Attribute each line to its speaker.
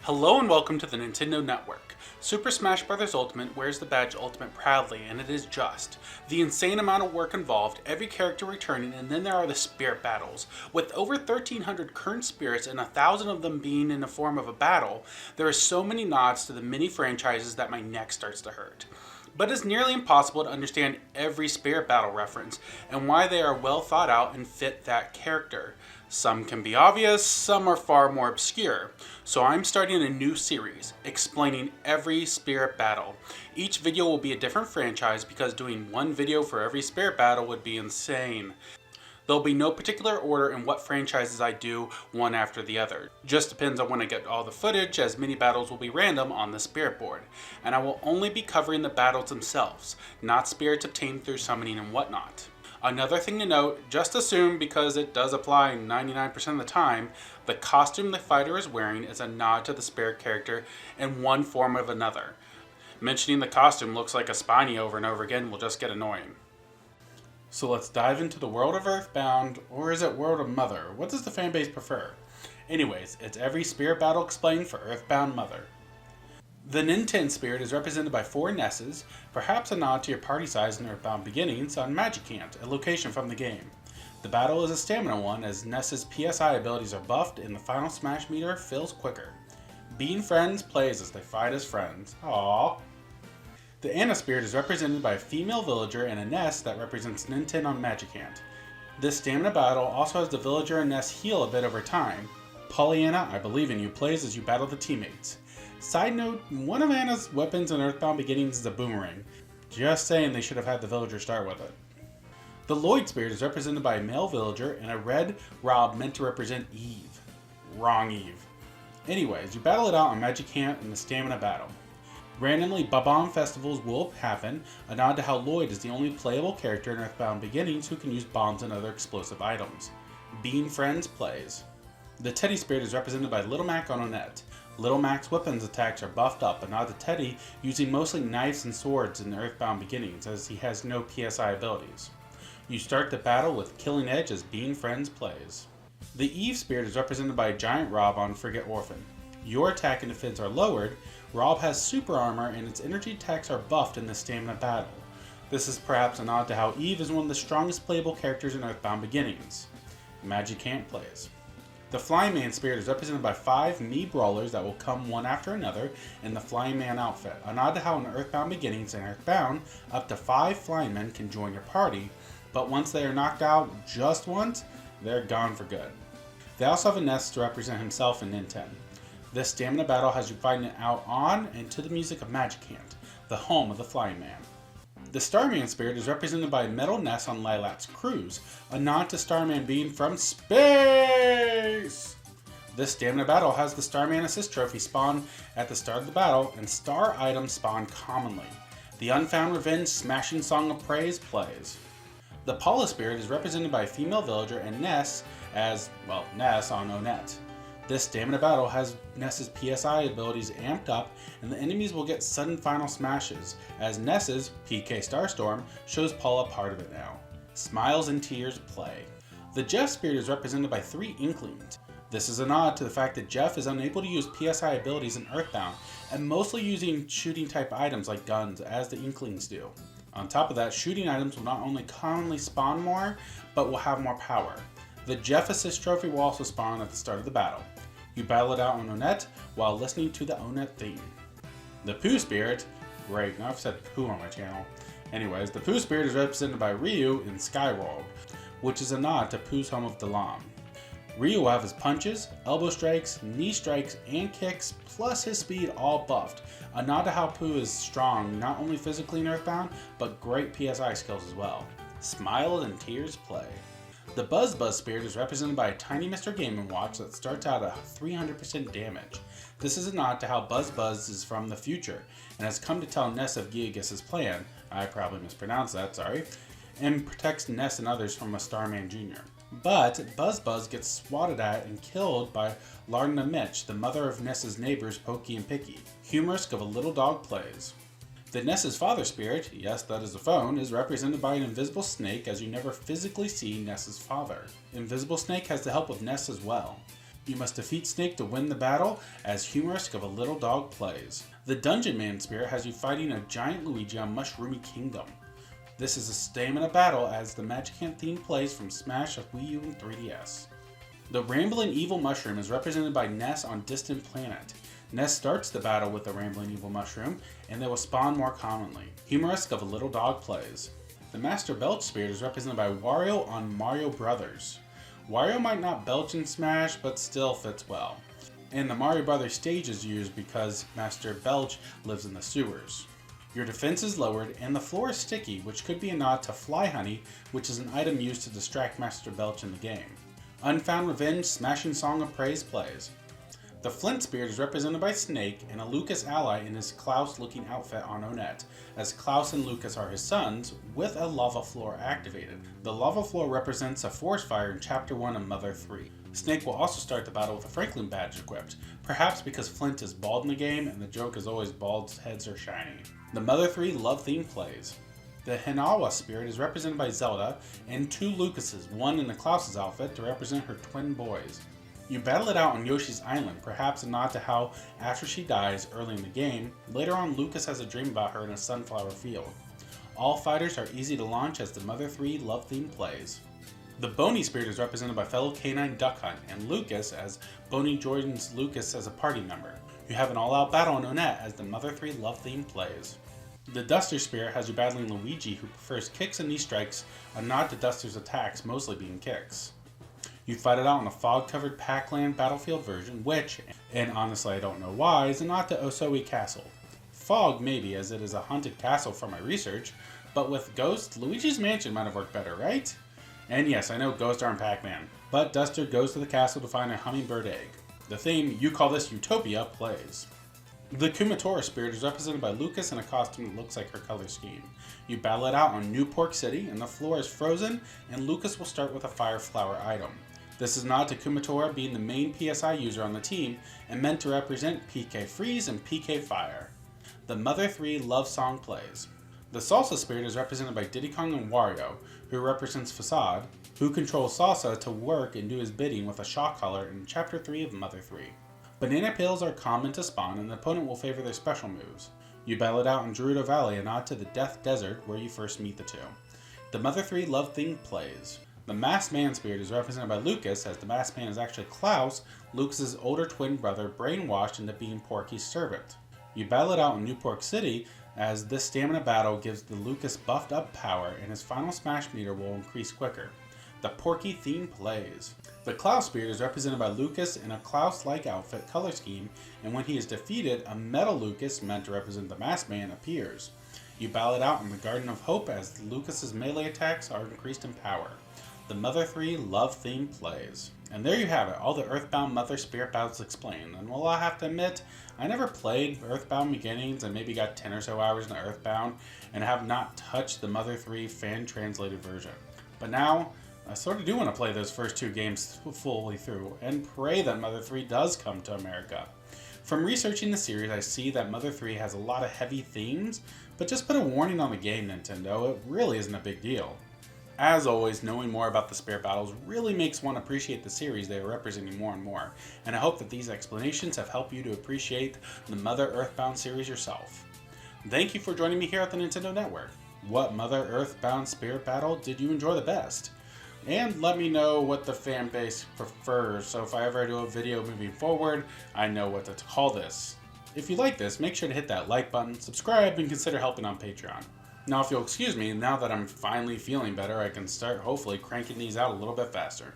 Speaker 1: Hello and welcome to the Nintendo Network. Super Smash Bros. Ultimate wears the badge Ultimate proudly, and it is just. The insane amount of work involved, every character returning, and then there are the spirit battles. With over 1,300 current spirits and 1,000 of them being in the form of a battle, there are so many nods to the many franchises that my neck starts to hurt. But it's nearly impossible to understand every spirit battle reference and why they are well thought out and fit that character. Some can be obvious, some are far more obscure. So I'm starting a new series, explaining every spirit battle. Each video will be a different franchise because doing one video for every spirit battle would be insane. There'll be no particular order in what franchises I do one after the other. Just depends on when I get all the footage, as many battles will be random on the spirit board. And I will only be covering the battles themselves, not spirits obtained through summoning and whatnot. Another thing to note, just assume, because it does apply 99% of the time, the costume the fighter is wearing is a nod to the spirit character in one form or another. Mentioning the costume looks like a Spiny over and over again will just get annoying. So let's dive into the world of Earthbound, or is it World of Mother? What does the fanbase prefer? Anyways, it's every spirit battle explained for Earthbound Mother. The Nintendo spirit is represented by 4 Nesses, perhaps a nod to your party size in Earthbound Beginnings on Magicant, a location from the game. The battle is a stamina one, as Ness's PSI abilities are buffed and the final smash meter fills quicker. Being Friends plays as they fight as friends. Aww. The Anna spirit is represented by a female villager and a Ness that represents Nintendo on Magicant. This stamina battle also has the villager and Ness heal a bit over time. Pollyanna, I Believe in You plays as you battle the teammates. Side note, one of Anna's weapons in Earthbound Beginnings is a boomerang. Just saying they should have had the villager start with it. The Lloyd spirit is represented by a male villager and a red Rob meant to represent Eve. Wrong Eve. Anyways, you battle it out on Magicant in the stamina battle. Randomly, Bob-omb festivals will happen, a nod to how Lloyd is the only playable character in Earthbound Beginnings who can use bombs and other explosive items. Being Friends plays. The Teddy spirit is represented by Little Mac on Onett. Little Mac's weapons attacks are buffed up, a nod to Teddy using mostly knives and swords in Earthbound Beginnings, as he has no PSI abilities. You start the battle with Killing Edge as Being Friends plays. The Eve spirit is represented by Giant Rob on Forget Orphan. Your attack and defense are lowered. Rob has super armor and its energy attacks are buffed in the stamina battle. This is perhaps a nod to how Eve is one of the strongest playable characters in Earthbound Beginnings. Magicant plays. The Flying Man spirit is represented by 5 Mii brawlers that will come one after another in the Flying Man outfit, a nod to how in Earthbound Beginnings and Earthbound, up to 5 Flying Men can join your party, but once they are knocked out just once, they're gone for good. They also have a Ness to represent himself in Nintendo. This stamina battle has you fighting it out on and to the music of Magicant, the home of the Flying Man. The Starman spirit is represented by Metal Ness on Lilac Cruise, a nod to Starman being from space! This stamina battle has the Starman Assist Trophy spawn at the start of the battle, and star items spawn commonly. The Unfound Revenge Smashing Song of Praise plays. The Paula spirit is represented by a female villager and Ness as, well, Ness on Onett. This stamina battle has Ness's PSI abilities amped up, and the enemies will get sudden final smashes, as Ness's PK Starstorm shows Paula part of it now. Smiles and Tears play. The Jeff spirit is represented by 3 Inklings. This is a nod to the fact that Jeff is unable to use PSI abilities in Earthbound, and mostly using shooting type items like guns as the Inklings do. On top of that, shooting items will not only commonly spawn more, but will have more power. The Jeff Assist Trophy will also spawn at the start of the battle. You battle it out on Onett while listening to the Onett theme. The Pooh Spirit, great, now I've said Pooh on my channel. Anyways, the Pooh Spirit is represented by Ryu in Skyworld, which is a nod to Pooh's home of Dalam. Ryu will have his punches, elbow strikes, knee strikes, and kicks, plus his speed all buffed, a nod to how Pooh is strong not only physically in Earthbound, but great PSI skills as well. Smiles and Tears play. The Buzz spirit is represented by a tiny Mr. Game & Watch that starts out at 300% damage. This is a nod to how Buzz is from the future, and has come to tell Ness of Giagus' plan, I probably mispronounced that, sorry, and protects Ness and others from a Starman Jr. But Buzz gets swatted at and killed by Lardna Mitch, the mother of Ness's neighbors Pokey and Picky. Humorous of a little dog plays. The Ness's father spirit, yes that is a phone, is represented by an invisible snake, as you never physically see Ness's father. Invisible Snake has the help of Ness as well. You must defeat Snake to win the battle as Humorous of a Little Dog plays. The Dungeon Man spirit has you fighting a giant Luigi on Mushroomy Kingdom. This is a stamina battle as the Magic-Hand theme plays from Smash of Wii U and 3DS. The Rambling Evil Mushroom is represented by Ness on Distant Planet. Ness starts the battle with the Rambling Evil Mushroom, and they will spawn more commonly. Humorous of a Little Dog plays. The Master Belch Spirit is represented by Wario on Mario Brothers. Wario might not belch in Smash, but still fits well. And the Mario Brothers stage is used because Master Belch lives in the sewers. Your defense is lowered, and the floor is sticky, which could be a nod to Fly Honey, which is an item used to distract Master Belch in the game. Unfound Revenge Smashing Song of Praise plays. The Flint Spirit is represented by Snake and a Lucas ally in his Klaus-looking outfit on Onett, as Klaus and Lucas are his sons, with a lava floor activated. The lava floor represents a forest fire in Chapter 1 of Mother 3. Snake will also start the battle with a Franklin badge equipped, perhaps because Flint is bald in the game and the joke is always bald heads are shiny. The Mother 3 love theme plays. The Hinawa Spirit is represented by Zelda and 2 Lucases, one in the Klaus's outfit to represent her twin boys. You battle it out on Yoshi's Island, perhaps a nod to how, after she dies early in the game, later on Lucas has a dream about her in a sunflower field. All fighters are easy to launch as the Mother 3 love theme plays. The Boney Spirit is represented by fellow canine Duck Hunt and Lucas, as Boney joins Lucas as a party member. You have an all-out battle on Onett as the Mother 3 love theme plays. The Duster Spirit has you battling Luigi, who prefers kicks and knee strikes, a nod to Duster's attacks mostly being kicks. You fight it out on a fog-covered Pac-Land battlefield version, which, and honestly I don't know why, is a nod to Osoi Castle. Fog maybe, as it is a haunted castle from my research, but with Ghost, Luigi's Mansion might have worked better, right? And yes, I know ghosts aren't Pac-Man, but Duster goes to the castle to find a hummingbird egg. The theme, You Call This Utopia, plays. The Kumatora Spirit is represented by Lucas in a costume that looks like her color scheme. You battle it out on New Pork City, and the floor is frozen, and Lucas will start with a Fire Flower item. This is a nod to Kumatora being the main PSI user on the team, and meant to represent PK Freeze and PK Fire. The Mother 3 love song plays. The Salsa Spirit is represented by Diddy Kong and Wario, who represents Facade, who controls Salsa to work and do his bidding with a shock collar in Chapter 3 of Mother 3. Banana Peels are common to spawn, and the opponent will favor their special moves. You battle it out in Gerudo Valley, a nod to the Death Desert, where you first meet the two. The Mother 3 love theme plays. The Masked Man Spirit is represented by Lucas, as the Masked Man is actually Klaus, Lucas' older twin brother, brainwashed into being Porky's servant. You battle it out in New Pork City, as this stamina battle gives the Lucas buffed up power, and his final smash meter will increase quicker. The Porky theme plays. The Klaus Spirit is represented by Lucas in a Klaus-like outfit color scheme, and when he is defeated, a metal Lucas, meant to represent the Masked Man, appears. You battle it out in the Garden of Hope as Lucas's melee attacks are increased in power. The Mother 3 love theme plays. And there you have it, all the Earthbound Mother Spirit battles explained. And while I have to admit, I never played Earthbound Beginnings and maybe got 10 or so hours in Earthbound, and have not touched the Mother 3 fan-translated version. But now, I sort of do want to play those first 2 games fully through, and pray that Mother 3 does come to America. From researching the series, I see that Mother 3 has a lot of heavy themes, but just put a warning on the game, Nintendo, it really isn't a big deal. As always, knowing more about the Spirit Battles really makes one appreciate the series they are representing more and more, and I hope that these explanations have helped you to appreciate the Mother Earthbound series yourself. Thank you for joining me here at the Nintendo Network. What Mother Earthbound Spirit Battle did you enjoy the best? And let me know what the fan base prefers, so if I ever do a video moving forward, I know what to call this. If you like this, make sure to hit that like button, subscribe, and consider helping on Patreon. Now if you'll excuse me, now that I'm finally feeling better, I can start hopefully cranking these out a little bit faster.